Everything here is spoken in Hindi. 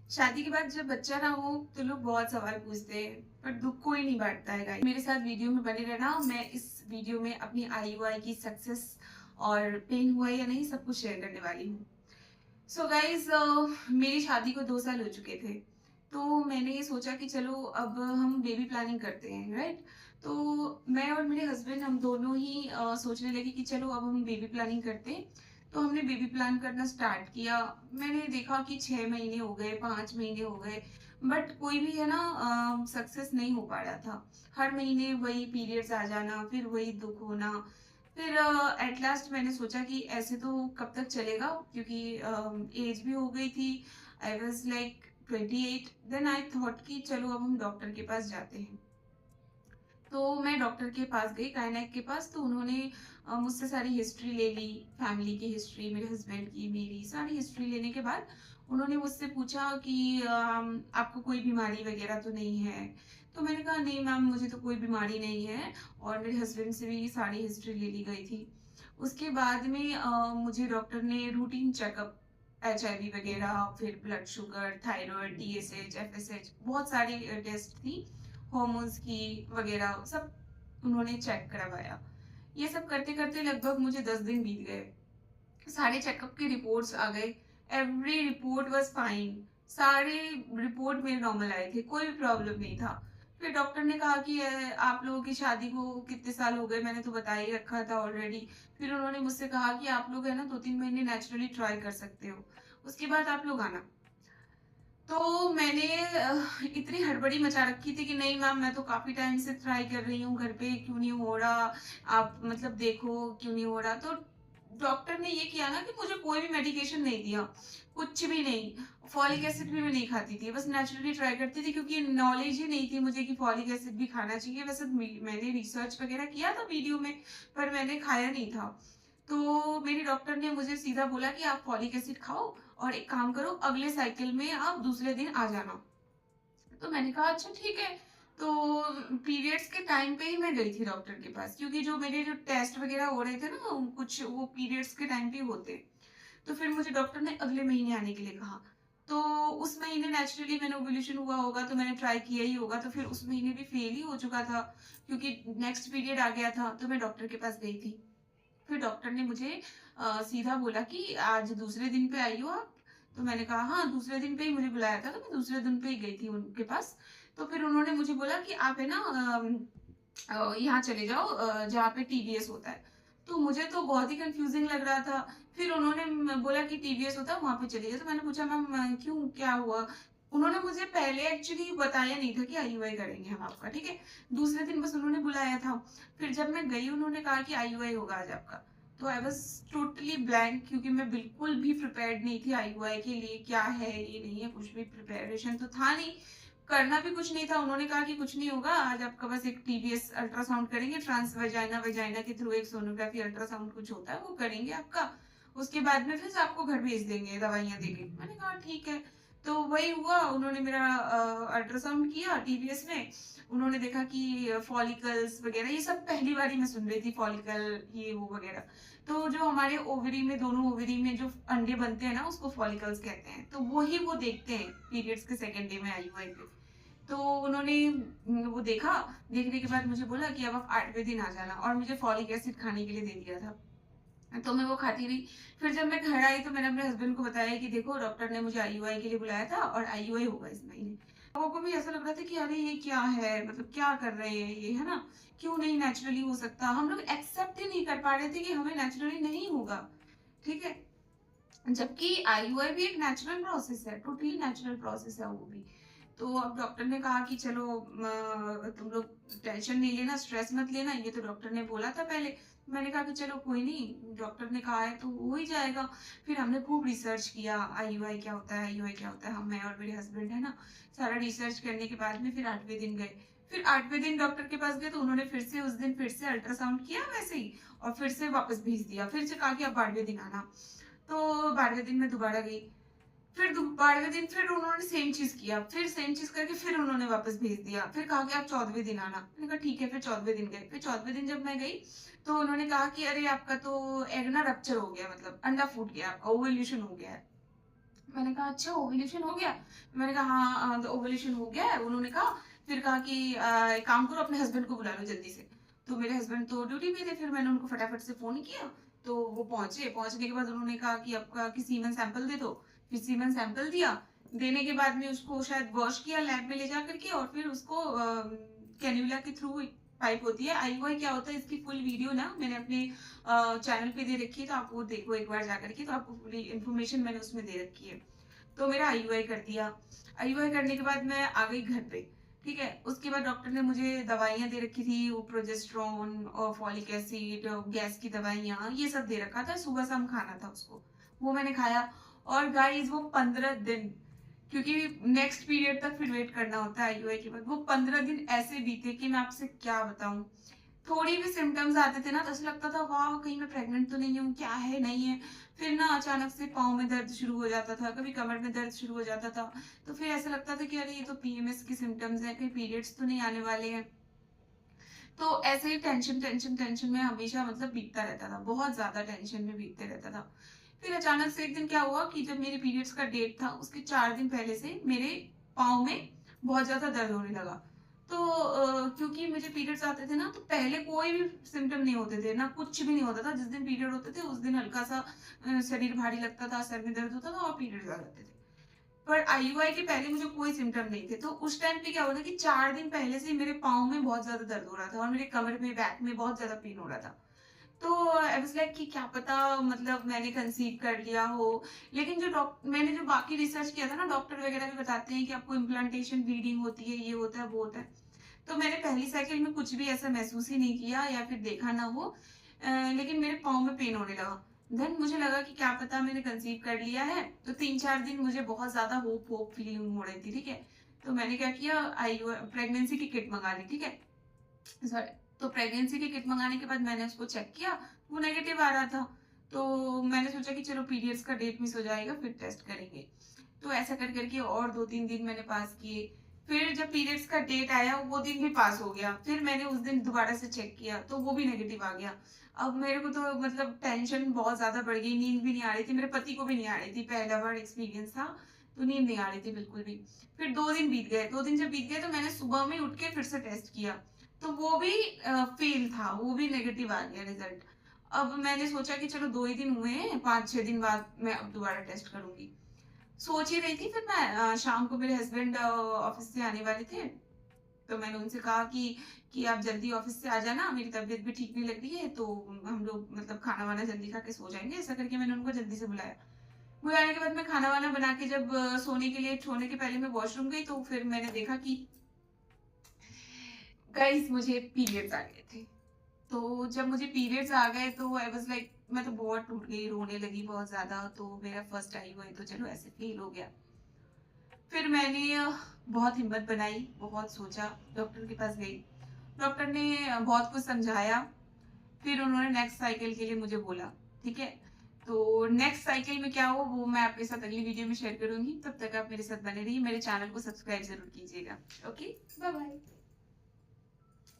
शादी के बाद जब बच्चा ना हो तो लोग बहुत सवाल पूछते हैं, पर दुख कोई नहीं बांटता है गाइस। मेरे साथ वीडियो में बने रहना। मैं इस वीडियो में अपनी आईयूआई की सक्सेस और पेन हुआ या नहीं सब कुछ शेयर करने वाली हूँ। सो गाइस, मेरी शादी को 2 साल हो चुके थे। तो मैंने ये सोचा कि चलो अब हम बेबी प्लानिंग करते हैं, राइट। तो मैं और मेरे हस्बैंड हम दोनों ही सोचने लगे कि चलो अब हम बेबी प्लानिंग करते हैं। तो हमने बेबी प्लान करना स्टार्ट किया। मैंने देखा कि 6 महीने हो गए, 5 महीने हो गए, बट कोई भी है ना सक्सेस नहीं हो पा रहा था। हर महीने वही पीरियड्स आ जाना, फिर वही दुख होना। फिर एट लास्ट मैंने सोचा कि ऐसे तो कब तक चलेगा, क्योंकि एज भी हो गई थी। I was like 28। Then I thought कि चलो अब हम डॉक्टर के पास जाते हैं। तो मैं डॉक्टर के पास गई, गायनेक के पास। तो उन्होंने मुझसे सारी हिस्ट्री ले ली, फैमिली की हिस्ट्री, मेरे हस्बैंड की, मेरी सारी हिस्ट्री लेने के बाद उन्होंने मुझसे पूछा कि आपको कोई बीमारी वगैरह तो नहीं है। तो मैंने कहा नहीं मैम, मुझे तो कोई बीमारी नहीं है। और मेरे हस्बैंड से भी सारी हिस्ट्री ले ली गई थी। उसके बाद में मुझे डॉक्टर ने रूटीन चेकअप, HIV वगैरह, फिर blood sugar, thyroid, TSH, FSH, बहुत सारी टेस्ट थी, हॉर्मोन्स की वगैरह सब उन्होंने चेक करवाया। ये सब करते करते लगभग मुझे 10 दिन बीत गए। सारे चेकअप के रिपोर्ट्स आ गए। Every report was fine. सारे रिपोर्ट मेरे नॉर्मल आए थे, कोई भी प्रॉब्लम नहीं था। फिर डॉक्टर ने कहा कि आप लोगों की शादी को कितने साल हो गए, मैंने तो बता ही रखा था ऑलरेडी। फिर उन्होंने मुझसे कहा कि आप लोग है ना 2-3 महीने नेचुरली ट्राई कर सकते हो, उसके बाद आप लोग आना। तो मैंने इतनी हड़बड़ी मचा रखी थी कि नहीं मैम, मैं तो काफी टाइम से ट्राई कर रही हूँ, घर पे क्यों नहीं हो रहा, आप मतलब देखो क्यों नहीं हो रहा। तो डॉक्टर ने ये किया ना कि मुझे कोई भी मेडिकेशन नहीं दिया, कुछ भी नहीं। फॉलिक एसिड भी मैं नहीं खाती थी, बस नेचुरली ट्राई करती थी, क्योंकि नॉलेज ही नहीं थी मुझे कि फॉलिक एसिड भी खाना चाहिए। वैसे मैंने रिसर्च वगैरह किया था वीडियो में, पर मैंने खाया नहीं था। तो मेरी डॉक्टर ने मुझे सीधा बोला कि आप फॉलिक एसिड खाओ, और एक काम करो, अगले साइकिल में आप दूसरे दिन आ जाना। तो मैंने कहा अच्छा ठीक है। तो पीरियड्स के टाइम पे ही मैं गई थी डॉक्टर के पास, क्योंकि जो मेरे जो टेस्ट वगैरह हो रहे थे ना, कुछ वो पीरियड्स के टाइम पे ही होते। तो फिर मुझे डॉक्टर ने अगले महीने आने के लिए कहा। तो उस महीने नेचुरली मैंने ओव्यूलेशन हुआ होगा, तो मैंने ट्राई किया ही होगा, तो फिर उस महीने भी फेल ही हो चुका था, क्योंकि नेक्स्ट पीरियड आ गया था। तो मैं डॉक्टर के पास गई थी। फिर डॉक्टर ने मुझे सीधा बोला कि आज दूसरे दिन पे आई हो आप। तो मैंने कहा हाँ, दूसरे दिन पे ही मुझे बुलाया था, तो मैं दूसरे दिन पे ही गई थी उनके पास। तो फिर उन्होंने मुझे बोला कि आप है ना यहाँ चले जाओ जहाँ पे TBS होता है। तो मुझे तो बहुत ही कंफ्यूजिंग लग रहा था। फिर उन्होंने बोला कि TBS होता है, वहां पे चले जाओ। तो मैंने पूछा मैम क्यों, क्या हुआ। उन्होंने मुझे पहले एक्चुअली बताया नहीं था कि IUI करेंगे हम आपका, ठीक है। दूसरे दिन बस उन्होंने बुलाया था। फिर जब मैं गई, उन्होंने कहा कि IUI होगा आज आपका। तो आई वॉज टोटली ब्लैंक, क्योंकि मैं बिल्कुल भी प्रिपेयर्ड नहीं थी IUI के लिए, क्या है ये नहीं है, कुछ भी प्रिपरेशन तो था नहीं, करना भी कुछ नहीं था। उन्होंने कहा कि कुछ नहीं होगा आज आपका, बस एक TBS अल्ट्रासाउंड करेंगे, ट्रांस वेजाइना वेजाइना के थ्रू, एक सोनोग्राफी अल्ट्रासाउंड कुछ होता है वो करेंगे आपका। उसके बाद में फिर आपको घर भेज देंगे दवाइयां देके। मैंने कहा ठीक है। तो वही हुआ, उन्होंने मेरा अल्ट्रासाउंड किया TBS में। उन्होंने देखा कि फॉलिकल्स वगैरह, ये सब पहली बार ही मैं सुन रही थी, फॉलिकल ये वो वगैरह। तो जो हमारे ओवरी में, दोनों ओवरी में जो अंडे बनते हैं ना, उसको फॉलिकल्स कहते हैं। तो वही वो देखते हैं पीरियड्स के सेकेंड डे में IUI पे। तो उन्होंने वो देखा। देखने के बाद मुझे बोला कि अब आप 8वें दिन आ जाना, और मुझे फॉलिक एसिड खाने के लिए दे दिया था। तो मैं वो खाती रही। फिर जब मैं घर आई तो मैंने अपने हस्बैंड को बताया कि देखो डॉक्टर ने मुझे IUI के लिए बुलाया था, और IUI होगा इस महीने। लोगों को भी ऐसा लग रहा था कि अरे ये क्या है, मतलब क्या कर रहे हैं ये, है ना। क्यों नहीं नेचुरली हो सकता, हम लोग एक्सेप्ट ही नहीं कर पा रहे थे कि हमें नेचुरली नहीं होगा, ठीक है। जबकि IUI भी एक नेचुरल प्रोसेस है, टोटली नेचुरल प्रोसेस है वो भी। तो अब डॉक्टर ने कहा कि चलो तुम लोग टेंशन नहीं लेना, स्ट्रेस मत लेना, ये तो डॉक्टर ने बोला था पहले। मैंने कहा कि चलो कोई नहीं, डॉक्टर ने कहा है तो हो ही जाएगा। फिर हमने खूब रिसर्च किया, IUI क्या होता है, IUI क्या होता है, हम, मैं और मेरे हस्बैंड है ना, सारा रिसर्च करने के बाद में फिर 8वें दिन गए। फिर 8वें दिन डॉक्टर के पास गए, तो उन्होंने फिर से उस दिन फिर से अल्ट्रासाउंड किया वैसे ही, और फिर से वापस भेज दिया। फिर से कहा कि अब 12वें दिन आना। तो 12वें दिन मैं दोबारा गई। फिर 12वें दिन फिर उन्होंने सेम चीज किया, फिर सेम चीज करके फिर उन्होंने वापस भेज दिया। फिर कहा कि आप 14वें दिन आना। मैंने कहा ठीक है। फिर 14वें दिन गए। फिर 14वें दिन जब मैं गई, तो उन्होंने कहा कि अरे आपका तो एग ना रप्चर हो गया, मतलब अंडा फूट गया, आपका ओवल्यूशन हो गया है। मैंने कहा अच्छा ओव्यूलेशन हो गया? मैंने कहा हाँ तो ओव्यूलेशन हो गया है। उन्होंने कहा, फिर कहा कि एक काम करो अपने हस्बैंड को बुला लो जल्दी से। तो मेरे हस्बैंड तो ड्यूटी पे थे, फिर मैंने उनको फटाफट से फ़ोन किया, तो वो पहुँचे। पहुँचने के बाद उन्होंने कहा कि आपका कि सीमेन सैंपल दे दो। फिर सीमेन सैंपल दिया, देने के बाद में उसको शायद वॉश किया लैब में ले जा कर के, और फिर उसको कैन्युला के थ्रू पाइप होती है, आईयूआई क्या होता है इसकी फुल वीडियो ना मैंने अपने चैनल पे दे रखी है, तो आप वो देखो एक बार जा कर के, तो आपको पूरी इन्फॉर्मेशन मैंने उसमें दे रखी है। तो मेरा आईयूआई कर दिया। आईयूआई करने के बाद मैं आ गई घर पे, ठीक है। उसके बाद डॉक्टर ने मुझे दवाइयाँ दे रखी थी, वो प्रोजेस्टेरोन और फॉलिक एसिड, गैस की दवाइयाँ, ये सब दे रखा था। सुबह शाम खाना था उसको, वो मैंने खाया। और गाइस वो 15 दिन, क्योंकि नेक्स्ट पीरियड तक फिर वेट करना होता है आईयूआई के बाद, वो 15 दिन ऐसे बीते कि मैं आपसे क्या बताऊं। थोड़ी भी सिम्टम्स आते थे ना तो ऐसा लगता था वाह कहीं मैं प्रेग्नेंट तो नहीं हूँ, क्या है नहीं है। फिर ना अचानक से पाँव में दर्द शुरू हो जाता था, कभी कमर में दर्द शुरू हो जाता था। तो फिर ऐसा लगता था कि अरे ये तो पीएमएस की सिम्टम्स है, कहीं पीरियड्स तो नहीं आने वाले हैं। तो ऐसे ही टेंशन टेंशन टेंशन में हमेशा मतलब बीतता रहता था, बहुत ज्यादा टेंशन में बीतते रहता था। फिर अचानक से एक दिन क्या हुआ कि जब मेरे पीरियड्स का डेट था उसके 4 दिन पहले से मेरे पाँव में बहुत ज्यादा दर्द होने लगा। तो क्योंकि मुझे पीरियड्स आते थे ना तो पहले कोई भी सिम्टम नहीं होते थे ना, कुछ भी नहीं होता था। जिस दिन पीरियड होते थे उस दिन हल्का सा शरीर भारी लगता था, सर में दर्द होता था और पीरियड्स आ जाते थे। पर आईयूआई के पहले मुझे कोई सिम्टम नहीं थे। तो उस टाइम पे क्या हुआ था कि 4 दिन पहले से मेरे पाँव में बहुत ज्यादा दर्द हो रहा था और मेरे कमर में, बैक में बहुत ज्यादा पेन हो रहा था। तो आई वाज़ लाइक कि क्या पता मतलब मैंने कंसीव कर लिया हो। लेकिन जो मैंने जो बाकी रिसर्च किया था ना, डॉक्टर वगैरह भी बताते हैं कि आपको इम्प्लांटेशन ब्लीडिंग होती है, ये होता है, वो होता है। तो मैंने पहली साइकिल में कुछ भी ऐसा महसूस ही नहीं किया या फिर देखा ना हो। लेकिन मेरे पाँव में पेन होने लगा। देन मुझे लगा कि क्या पता मैंने कंसीव कर लिया है। तो 3-4 दिन मुझे बहुत ज़्यादा होप होप फीलिंग हो रही थी, ठीक है? तो मैंने क्या किया, प्रेगनेंसी की किट मँगा ली, ठीक है? सॉरी। तो प्रेगनेंसी की किट मंगाने के बाद मैंने उसको चेक किया, वो नेगेटिव आ रहा था। तो मैंने सोचा कि चलो पीरियड्स का डेट मिस हो जाएगा, फिर टेस्ट करेंगे। तो ऐसा कर करके और 2-3 दिन मैंने पास किए। फिर जब पीरियड्स का डेट आया वो दिन भी पास हो गया। फिर मैंने उस दिन दोबारा से चेक किया तो वो भी नेगेटिव आ गया। अब मेरे को तो मतलब टेंशन बहुत ज़्यादा बढ़ गई, नींद भी नहीं आ रही थी, मेरे पति को भी नहीं आ रही थी, पहला बार एक्सपीरियंस था, तो नींद नहीं आ रही थी बिल्कुल भी। फिर 2 दिन बीत गए, 2 दिन जब बीत गए तो मैंने सुबह में उठ के फिर से टेस्ट किया। तो वो भी फेल था, वो भी नेगेटिव आ गया रिजल्ट। अब मैंने सोचा कि चलो 2 ही दिन हुए हैं, 5-6 दिन बाद मैं अब दोबारा टेस्ट करूँगी। सोच ही रही थी, फिर मैं शाम को मेरे हस्बैंड ऑफिस से आने वाले थे, तो मैंने उनसे कहा कि आप जल्दी ऑफिस से आ जाना, मेरी तबीयत भी ठीक नहीं लग रही है, तो हम लोग मतलब खाना-वाना जल्दी खा के सो जाएँगे। ऐसा करके मैंने उनको जल्दी से बुलाया। बुलाने के बाद मैं खाना-वाना बना के जब सोने के पहले मैं वॉशरूम गई तो फिर मैंने देखा कि गाइस मुझे पीरियड्स आ गए थे। तो जब मुझे पीरियड्स आ गए तो आई वाज़ लाइक मैं तो बहुत टूट गई, रोने लगी बहुत ज़्यादा। तो मेरा फर्स्ट आईयूआई तो चलो ऐसे फ़ेल हो गया। फिर मैंने बहुत हिम्मत बनाई, बहुत सोचा, डॉक्टर के पास गई। डॉक्टर ने बहुत कुछ समझाया, फिर उन्होंने नेक्स्ट साइकिल के लिए मुझे बोला, ठीक है? तो नेक्स्ट साइकिल में क्या हो वो मैं आपके साथ अगली वीडियो में शेयर करूँगी। तब तक आप मेरे साथ बने रहिए, मेरे चैनल को सब्सक्राइब ज़रूर कीजिएगा। Okay, bye bye.